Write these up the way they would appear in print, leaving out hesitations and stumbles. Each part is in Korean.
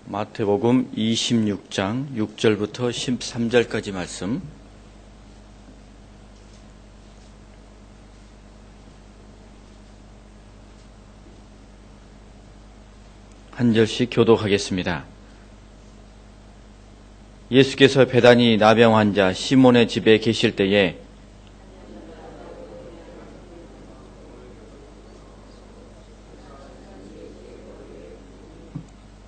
마태복음 26장 6절부터 13절까지 말씀. 한 절씩 교독하겠습니다. 예수께서 베다니 나병 환자 시몬의 집에 계실 때에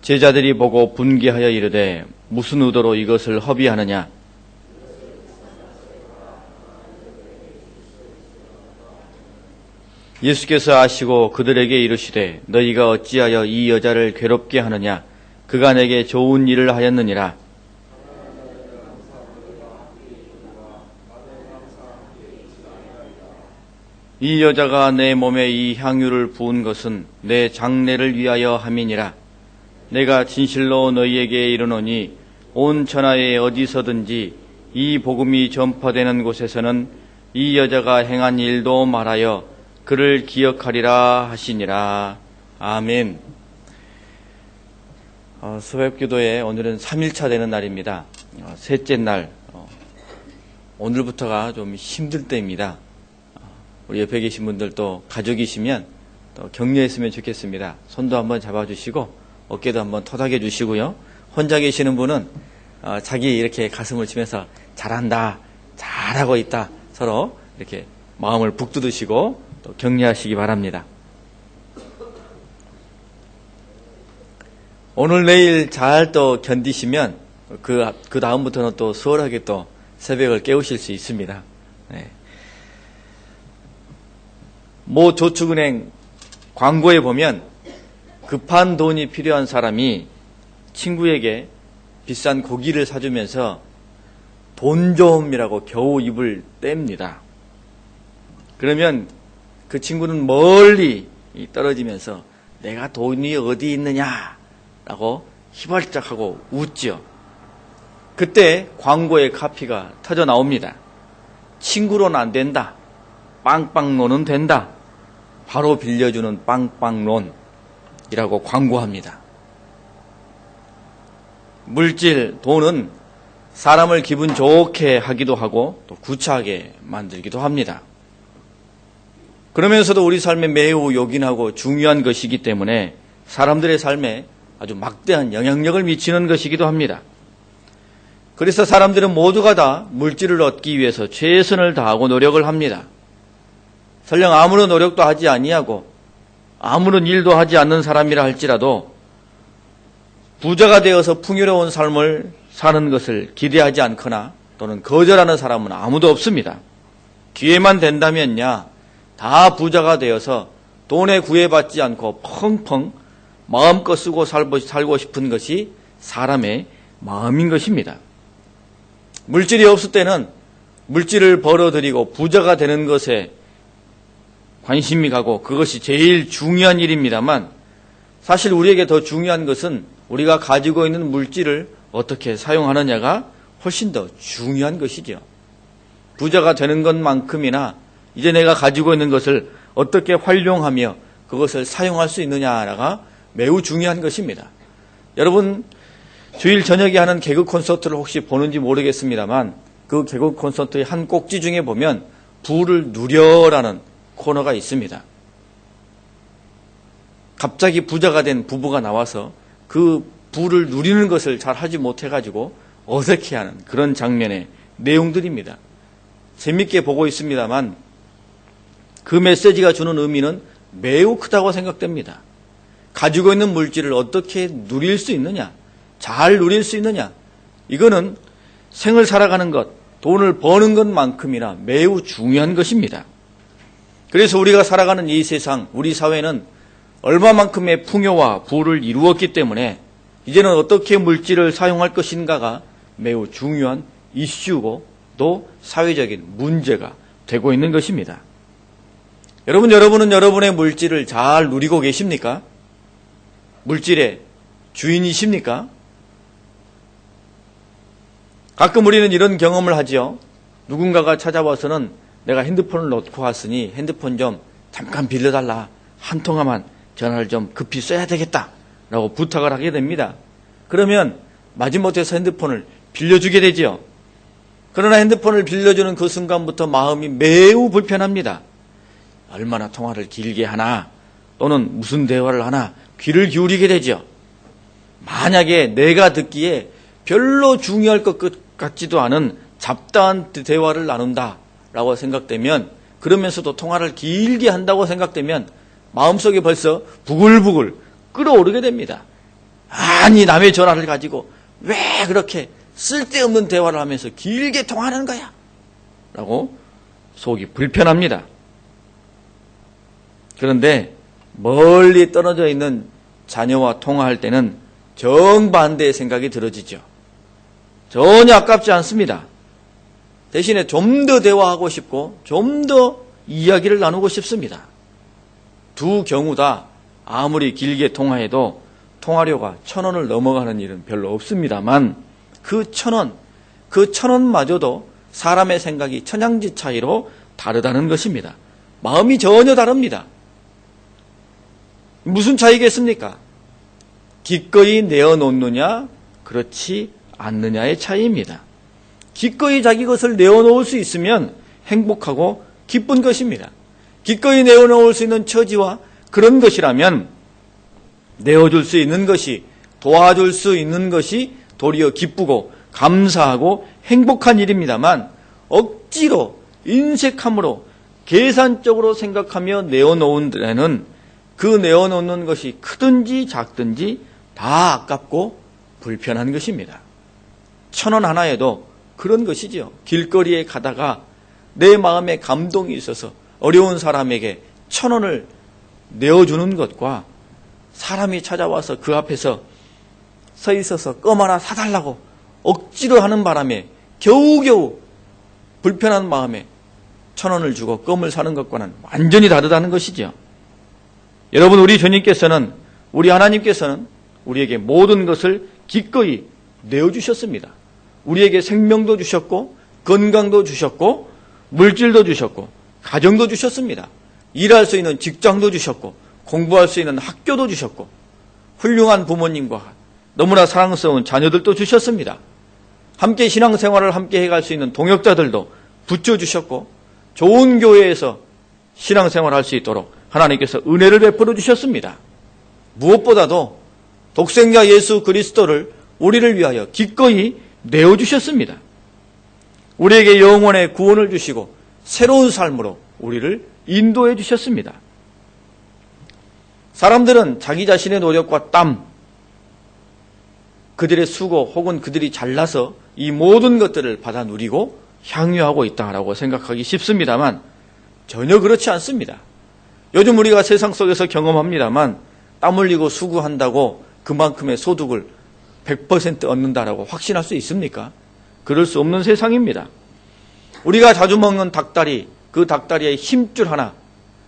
제자들이 보고 분개하여 이르되 무슨 의도로 이것을 허비하느냐? 예수께서 아시고 그들에게 이르시되 너희가 어찌하여 이 여자를 괴롭게 하느냐? 그가 내게 좋은 일을 하였느니라. 이 여자가 내 몸에 이 향유를 부은 것은 내 장례를 위하여 함이니라. 내가 진실로 너희에게 이르노니 온 천하에 어디서든지 이 복음이 전파되는 곳에서는 이 여자가 행한 일도 말하여 그를 기억하리라 하시니라. 아멘. 수협기도에 오늘은 3일차 되는 날입니다. 셋째 날, 오늘부터가 좀 힘들 때입니다. 우리 옆에 계신 분들도 가족이시면 또 격려했으면 좋겠습니다. 손도 한번 잡아주시고 어깨도 한번 토닥여 주시고요. 혼자 계시는 분은 자기 이렇게 가슴을 치면서 잘한다, 잘하고 있다, 서로 이렇게 마음을 북돋으시고 또 격려하시기 바랍니다. 오늘 내일 잘 또 견디시면 그 다음부터는 또 수월하게 또 새벽을 깨우실 수 있습니다. 네. 모 저축은행 광고에 보면 급한 돈이 필요한 사람이 친구에게 비싼 고기를 사주면서 돈 좀이라고 겨우 입을 뗍니다. 그러면 그 친구는 멀리 떨어지면서 내가 돈이 어디 있느냐라고 희발작하고 웃지요. 그때 광고의 카피가 터져 나옵니다. 친구로는 안 된다. 빵빵론은 된다. 바로 빌려주는 빵빵론 이라고 광고합니다. 물질, 돈은 사람을 기분 좋게 하기도 하고 또 구차하게 만들기도 합니다. 그러면서도 우리 삶에 매우 요긴하고 중요한 것이기 때문에 사람들의 삶에 아주 막대한 영향력을 미치는 것이기도 합니다. 그래서 사람들은 모두가 다 물질을 얻기 위해서 최선을 다하고 노력을 합니다. 설령 아무런 노력도 하지 아니하고 아무런 일도 하지 않는 사람이라 할지라도 부자가 되어서 풍요로운 삶을 사는 것을 기대하지 않거나 또는 거절하는 사람은 아무도 없습니다. 기회만 된다면야 다 부자가 되어서 돈에 구애받지 않고 펑펑 마음껏 쓰고 살고 싶은 것이 사람의 마음인 것입니다. 물질이 없을 때는 물질을 벌어들이고 부자가 되는 것에 관심이 가고 그것이 제일 중요한 일입니다만 사실 우리에게 더 중요한 것은 우리가 가지고 있는 물질을 어떻게 사용하느냐가 훨씬 더 중요한 것이죠. 부자가 되는 것만큼이나 이제 내가 가지고 있는 것을 어떻게 활용하며 그것을 사용할 수 있느냐가 매우 중요한 것입니다. 여러분 주일 저녁에 하는 개그 콘서트를 혹시 보는지 모르겠습니다만 그 개그 콘서트의 한 꼭지 중에 보면 부를 누려라는 코너가 있습니다. 갑자기 부자가 된 부부가 나와서 그 부를 누리는 것을 잘 하지 못해가지고 어색해하는 그런 장면의 내용들입니다. 재밌게 보고 있습니다만 그 메시지가 주는 의미는 매우 크다고 생각됩니다. 가지고 있는 물질을 어떻게 누릴 수 있느냐, 잘 누릴 수 있느냐, 이거는 생을 살아가는 것, 돈을 버는 것만큼이나 매우 중요한 것입니다. 그래서 우리가 살아가는 이 세상, 우리 사회는 얼마만큼의 풍요와 부를 이루었기 때문에 이제는 어떻게 물질을 사용할 것인가가 매우 중요한 이슈고 또 사회적인 문제가 되고 있는 것입니다. 여러분은 여러분의 물질을 잘 누리고 계십니까? 물질의 주인이십니까? 가끔 우리는 이런 경험을 하죠. 누군가가 찾아와서는 내가 핸드폰을 놓고 왔으니 핸드폰 좀 잠깐 빌려달라. 한 통화만 전화를 좀 급히 써야 되겠다. 라고 부탁을 하게 됩니다. 그러면 마지못해서 핸드폰을 빌려주게 되지요. 그러나 핸드폰을 빌려주는 그 순간부터 마음이 매우 불편합니다. 얼마나 통화를 길게 하나, 또는 무슨 대화를 하나 귀를 기울이게 되죠. 만약에 내가 듣기에 별로 중요할 것 같지도 않은 잡다한 대화를 나눈다라고 생각되면, 그러면서도 통화를 길게 한다고 생각되면 마음속에 벌써 부글부글 끓어오르게 됩니다. 아니, 남의 전화를 가지고 왜 그렇게 쓸데없는 대화를 하면서 길게 통화하는 거야? 라고 속이 불편합니다. 그런데 멀리 떨어져 있는 자녀와 통화할 때는 정반대의 생각이 들어지죠. 전혀 아깝지 않습니다. 대신에 좀 더 대화하고 싶고 좀 더 이야기를 나누고 싶습니다. 두 경우 다 아무리 길게 통화해도 통화료가 1,000원을 넘어가는 일은 별로 없습니다만, 그 1,000원마저도 사람의 생각이 천양지 차이로 다르다는 것입니다. 마음이 전혀 다릅니다. 무슨 차이겠습니까? 기꺼이 내어놓느냐, 그렇지 않느냐의 차이입니다. 기꺼이 자기 것을 내어놓을 수 있으면 행복하고 기쁜 것입니다. 기꺼이 내어놓을 수 있는 처지와 그런 것이라면 내어줄 수 있는 것이, 도와줄 수 있는 것이 도리어 기쁘고 감사하고 행복한 일입니다만, 억지로 인색함으로 계산적으로 생각하며 내어놓은 데는 그 내어놓는 것이 크든지 작든지 다 아깝고 불편한 것입니다. 1,000원 하나에도 그런 것이지요. 길거리에 가다가 내 마음에 감동이 있어서 어려운 사람에게 1,000원을 내어주는 것과, 사람이 찾아와서 그 앞에서 서 있어서 껌 하나 사달라고 억지로 하는 바람에 겨우겨우 불편한 마음에 1,000원을 주고 껌을 사는 것과는 완전히 다르다는 것이죠. 여러분, 우리 주님께서는, 우리 하나님께서는 우리에게 모든 것을 기꺼이 내어주셨습니다. 우리에게 생명도 주셨고, 건강도 주셨고, 물질도 주셨고, 가정도 주셨습니다. 일할 수 있는 직장도 주셨고, 공부할 수 있는 학교도 주셨고, 훌륭한 부모님과 너무나 사랑스러운 자녀들도 주셨습니다. 함께 신앙생활을 함께 해갈 수 있는 동역자들도 붙여주셨고, 좋은 교회에서 신앙생활을 할 수 있도록 하나님께서 은혜를 베풀어 주셨습니다. 무엇보다도 독생자 예수 그리스도를 우리를 위하여 기꺼이 내어주셨습니다. 우리에게 영원의 구원을 주시고 새로운 삶으로 우리를 인도해 주셨습니다. 사람들은 자기 자신의 노력과 땀, 그들의 수고 혹은 그들이 잘나서 이 모든 것들을 받아 누리고 향유하고 있다라고 생각하기 쉽습니다만, 전혀 그렇지 않습니다. 요즘 우리가 세상 속에서 경험합니다만, 땀 흘리고 수고한다고 그만큼의 소득을 100% 얻는다라고 확신할 수 있습니까? 그럴 수 없는 세상입니다. 우리가 자주 먹는 닭다리, 그 닭다리의 힘줄 하나,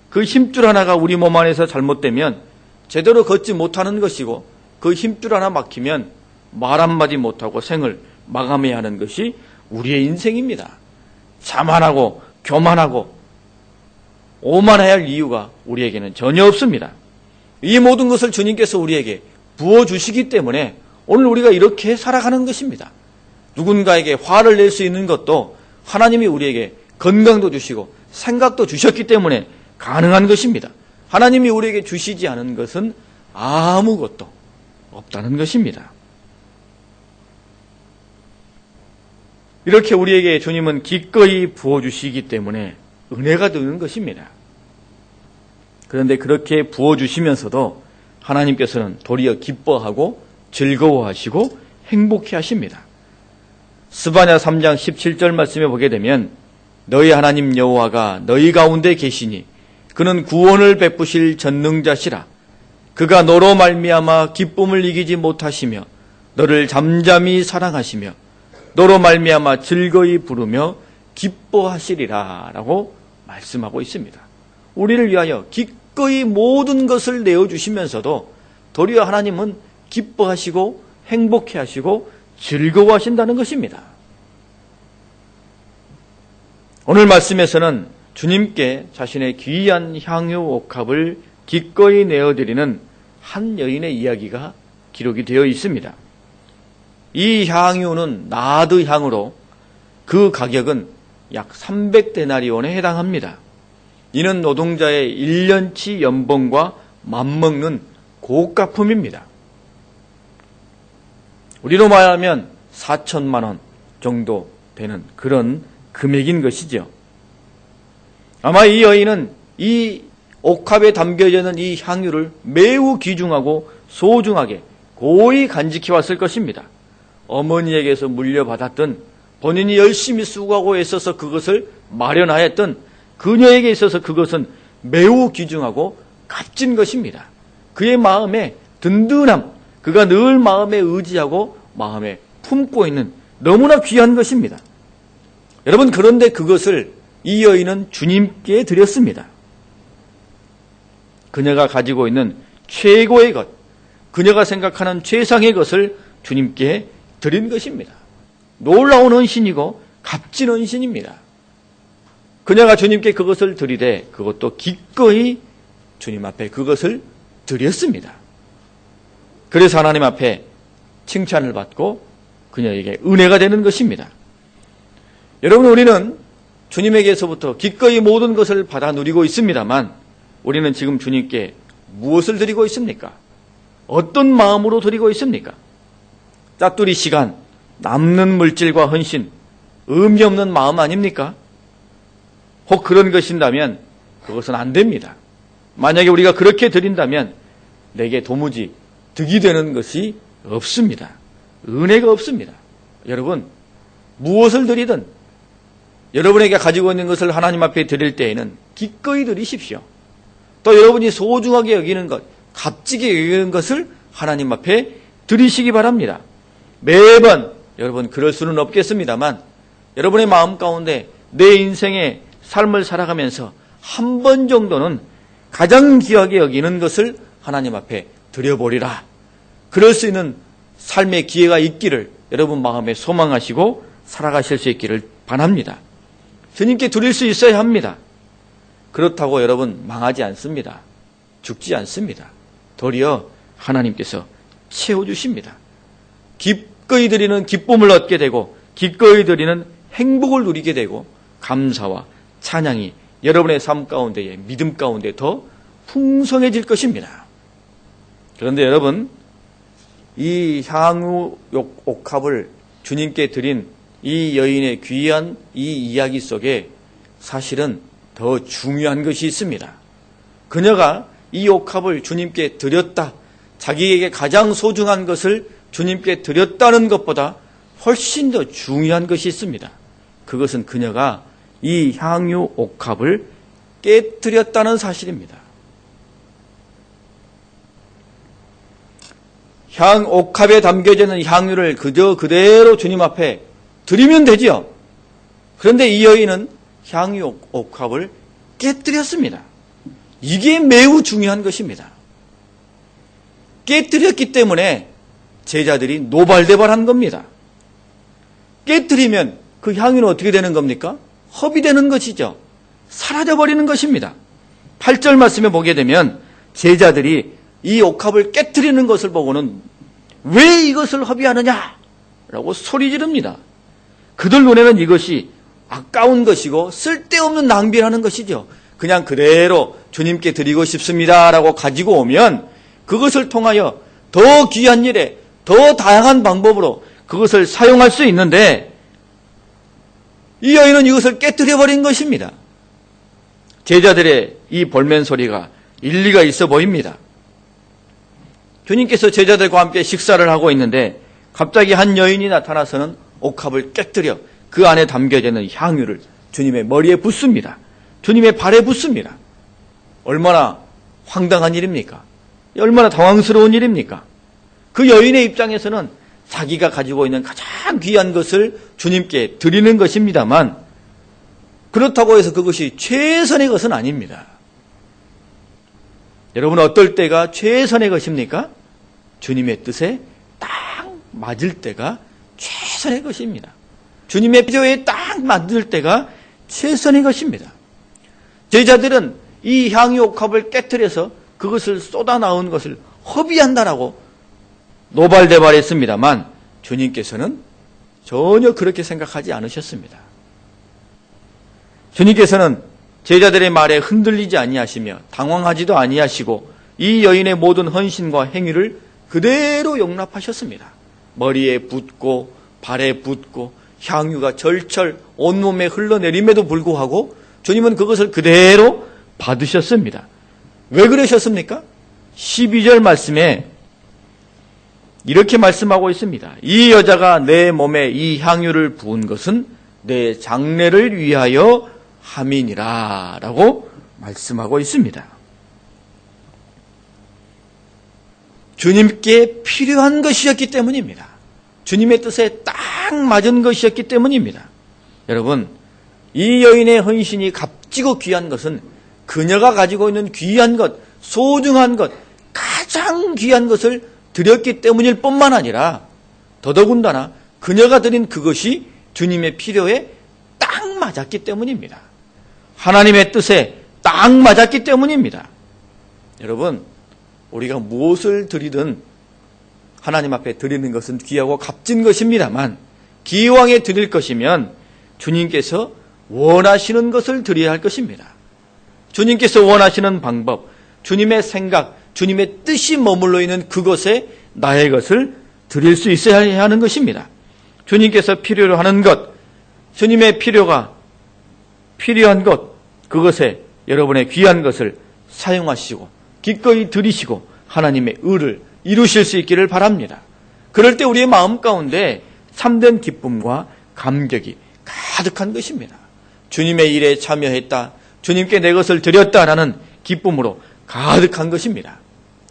그 힘줄 하나가 우리 몸 안에서 잘못되면 제대로 걷지 못하는 것이고, 그 힘줄 하나 막히면 말 한마디 못하고 생을 마감해야 하는 것이 우리의 인생입니다. 자만하고 교만하고 오만해야 할 이유가 우리에게는 전혀 없습니다. 이 모든 것을 주님께서 우리에게 부어주시기 때문에 오늘 우리가 이렇게 살아가는 것입니다. 누군가에게 화를 낼 수 있는 것도 하나님이 우리에게 건강도 주시고 생각도 주셨기 때문에 가능한 것입니다. 하나님이 우리에게 주시지 않은 것은 아무것도 없다는 것입니다. 이렇게 우리에게 주님은 기꺼이 부어주시기 때문에 은혜가 되는 것입니다. 그런데 그렇게 부어주시면서도 하나님께서는 도리어 기뻐하고 즐거워하시고 행복해 하십니다. 스바냐 3장 17절 말씀에 보게 되면, 너희 하나님 여호와가 너희 가운데 계시니 그는 구원을 베푸실 전능자시라. 그가 너로 말미암아 기쁨을 이기지 못하시며 너를 잠잠히 사랑하시며 너로 말미암아 즐거이 부르며 기뻐하시리라 라고 말씀하고 있습니다. 우리를 위하여 기꺼이 모든 것을 내어주시면서도 도리어 하나님은 기뻐하시고 행복해하시고 즐거워하신다는 것입니다. 오늘 말씀에서는 주님께 자신의 귀한 향유 옥합을 기꺼이 내어드리는 한 여인의 이야기가 기록이 되어 있습니다. 이 향유는 나드 향으로 그 가격은 약 300데나리온에 해당합니다. 이는 노동자의 1년치 연봉과 맞먹는 고가품입니다. 우리로 말하면 4천만 원 정도 되는 그런 금액인 것이죠. 아마 이 여인은 이 옥합에 담겨져 있는 이 향유를 매우 귀중하고 소중하게 고이 간직해 왔을 것입니다. 어머니에게서 물려받았던, 본인이 열심히 수고하고 애써서 그것을 마련하였던 그녀에게 있어서 그것은 매우 귀중하고 값진 것입니다. 그의 마음에 든든함, 그가 늘 마음에 의지하고 마음에 품고 있는 너무나 귀한 것입니다. 여러분, 그런데 그것을 이 여인은 주님께 드렸습니다. 그녀가 가지고 있는 최고의 것, 그녀가 생각하는 최상의 것을 주님께 드린 것입니다. 놀라운 헌신이고 값진 헌신입니다. 그녀가 주님께 그것을 드리되 그것도 기꺼이 주님 앞에 그것을 드렸습니다. 그래서 하나님 앞에 칭찬을 받고 그녀에게 은혜가 되는 것입니다. 여러분, 우리는 주님에게서부터 기꺼이 모든 것을 받아 누리고 있습니다만 우리는 지금 주님께 무엇을 드리고 있습니까? 어떤 마음으로 드리고 있습니까? 짜투리 시간, 남는 물질과 헌신, 의미 없는 마음 아닙니까? 혹 그런 것인다면 그것은 안 됩니다. 만약에 우리가 그렇게 드린다면 내게 도무지 득이 되는 것이 없습니다. 은혜가 없습니다. 여러분, 무엇을 드리든 여러분에게 가지고 있는 것을 하나님 앞에 드릴 때에는 기꺼이 드리십시오. 또 여러분이 소중하게 여기는 것, 값지게 여기는 것을 하나님 앞에 드리시기 바랍니다. 매번 여러분 그럴 수는 없겠습니다만 여러분의 마음 가운데 내 인생의 삶을 살아가면서 한 번 정도는 가장 귀하게 여기는 것을 하나님 앞에 드려보리라. 그럴 수 있는 삶의 기회가 있기를 여러분 마음에 소망하시고 살아가실 수 있기를 바랍니다. 주님께 드릴 수 있어야 합니다. 그렇다고 여러분 망하지 않습니다. 죽지 않습니다. 도리어 하나님께서 채워주십니다. 기꺼이 드리는 기쁨을 얻게 되고 기꺼이 드리는 행복을 누리게 되고 감사와 찬양이 여러분의 삶 가운데에 믿음 가운데 더 풍성해질 것입니다. 그런데 여러분, 이 향유 옥합을 주님께 드린 이 여인의 귀한 이 이야기 속에 사실은 더 중요한 것이 있습니다. 그녀가 이 옥합을 주님께 드렸다, 자기에게 가장 소중한 것을 주님께 드렸다는 것보다 훨씬 더 중요한 것이 있습니다. 그것은 그녀가 이 향유 옥합을 깨뜨렸다는 사실입니다. 옥합에 담겨져 있는 향유를 그저 그대로 주님 앞에 드리면 되지요. 그런데 이 여인은 향유 옥합을 깨뜨렸습니다. 이게 매우 중요한 것입니다. 깨뜨렸기 때문에 제자들이 노발대발한 겁니다. 깨뜨리면 그 향유는 어떻게 되는 겁니까? 허비되는 것이죠. 사라져버리는 것입니다. 8절 말씀에 보게 되면 제자들이 이 옥합을 깨뜨리는 것을 보고는 왜 이것을 허비하느냐? 라고 소리 지릅니다. 그들 눈에는 이것이 아까운 것이고 쓸데없는 낭비라는 것이죠. 그냥 그대로 주님께 드리고 싶습니다 라고 가지고 오면 그것을 통하여 더 귀한 일에 더 다양한 방법으로 그것을 사용할 수 있는데 이 여인은 이것을 깨뜨려버린 것입니다. 제자들의 이 볼멘 소리가 일리가 있어 보입니다. 주님께서 제자들과 함께 식사를 하고 있는데 갑자기 한 여인이 나타나서는 옥합을 깨뜨려 그 안에 담겨져 있는 향유를 주님의 머리에 붓습니다. 주님의 발에 붓습니다. 얼마나 황당한 일입니까? 얼마나 당황스러운 일입니까? 그 여인의 입장에서는 자기가 가지고 있는 가장 귀한 것을 주님께 드리는 것입니다만 그렇다고 해서 그것이 최선의 것은 아닙니다. 여러분, 어떨 때가 최선의 것입니까? 주님의 뜻에 딱 맞을 때가 최선의 것입니다. 주님의 필요에 딱 맞을 때가 최선의 것입니다. 제자들은 이 향유 옥합을 깨뜨려서 그것을 쏟아나온 것을 허비한다라고 노발대발했습니다만 주님께서는 전혀 그렇게 생각하지 않으셨습니다. 주님께서는 제자들의 말에 흔들리지 아니하시며 당황하지도 아니하시고 이 여인의 모든 헌신과 행위를 그대로 용납하셨습니다. 머리에 붓고 발에 붓고 향유가 절철 온몸에 흘러내림에도 불구하고 주님은 그것을 그대로 받으셨습니다. 왜 그러셨습니까? 12절 말씀에 이렇게 말씀하고 있습니다. 이 여자가 내 몸에 이 향유를 부은 것은 내 장례를 위하여 함이니라 라고 말씀하고 있습니다. 주님께 필요한 것이었기 때문입니다. 주님의 뜻에 딱 맞은 것이었기 때문입니다. 여러분, 이 여인의 헌신이 값지고 귀한 것은 그녀가 가지고 있는 귀한 것, 소중한 것, 가장 귀한 것을 드렸기 때문일 뿐만 아니라 더더군다나 그녀가 드린 그것이 주님의 필요에 딱 맞았기 때문입니다. 하나님의 뜻에 딱 맞았기 때문입니다. 여러분, 우리가 무엇을 드리든 하나님 앞에 드리는 것은 귀하고 값진 것입니다만 기왕에 드릴 것이면 주님께서 원하시는 것을 드려야 할 것입니다. 주님께서 원하시는 방법, 주님의 생각, 주님의 뜻이 머물러 있는 그곳에 나의 것을 드릴 수 있어야 하는 것입니다. 주님께서 필요로 하는 것, 주님의 필요가 필요한 것, 그것에 여러분의 귀한 것을 사용하시고 기꺼이 드리시고 하나님의 의를 이루실 수 있기를 바랍니다. 그럴 때 우리의 마음 가운데 참된 기쁨과 감격이 가득한 것입니다. 주님의 일에 참여했다, 주님께 내 것을 드렸다라는 기쁨으로 가득한 것입니다.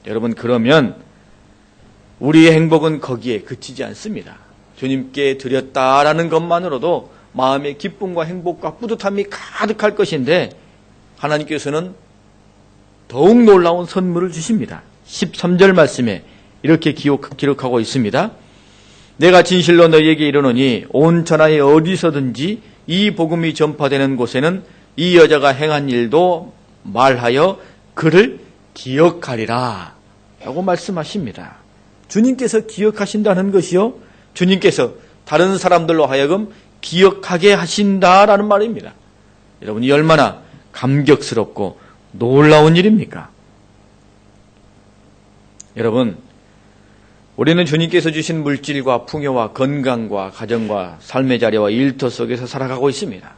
여러분, 그러면 우리의 행복은 거기에 그치지 않습니다. 주님께 드렸다라는 것만으로도 마음의 기쁨과 행복과 뿌듯함이 가득할 것인데 하나님께서는 더욱 놀라운 선물을 주십니다. 13절 말씀에 이렇게 기록하고 있습니다. 내가 진실로 너희에게 이르노니 온 천하에 어디서든지 이 복음이 전파되는 곳에는 이 여자가 행한 일도 말하여 그를 기억하리라 라고 말씀하십니다. 주님께서 기억하신다는 것이요, 주님께서 다른 사람들로 하여금 기억하게 하신다라는 말입니다. 여러분이 얼마나 감격스럽고 놀라운 일입니까? 여러분, 우리는 주님께서 주신 물질과 풍요와 건강과 가정과 삶의 자리와 일터 속에서 살아가고 있습니다.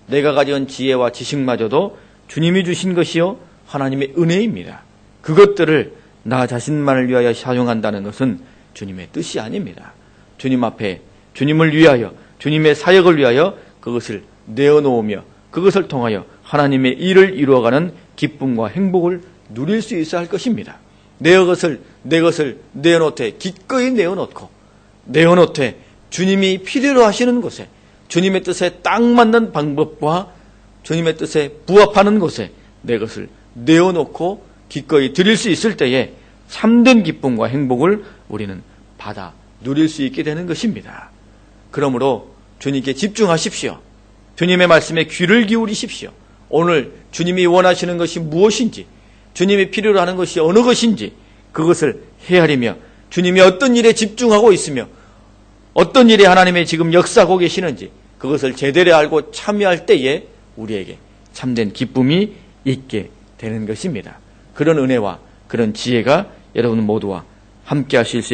내가 가진 지혜와 지식마저도 주님이 주신 것이요 하나님의 은혜입니다. 그것들을 나 자신만을 위하여 사용한다는 것은 주님의 뜻이 아닙니다. 주님 앞에 주님을 위하여, 주님의 사역을 위하여 그것을 내어놓으며 그것을 통하여 하나님의 일을 이루어가는 기쁨과 행복을 누릴 수 있어야 할 것입니다. 내 것을 내어놓되 기꺼이 내어놓되 주님이 필요로 하시는 곳에, 주님의 뜻에 딱 맞는 방법과 주님의 뜻에 부합하는 곳에 내 것을 내어놓고 기꺼이 드릴 수 있을 때에 참된 기쁨과 행복을 우리는 받아 누릴 수 있게 되는 것입니다. 그러므로 주님께 집중하십시오. 주님의 말씀에 귀를 기울이십시오. 오늘 주님이 원하시는 것이 무엇인지, 주님이 필요로 하는 것이 어느 것인지 그것을 헤아리며 주님이 어떤 일에 집중하고 있으며 어떤 일에 하나님의 지금 역사하고 계시는지 그것을 제대로 알고 참여할 때에 우리에게 참된 기쁨이 있게 되는 것입니다. 그런 은혜와 그런 지혜가 여러분 모두와 함께 하실 수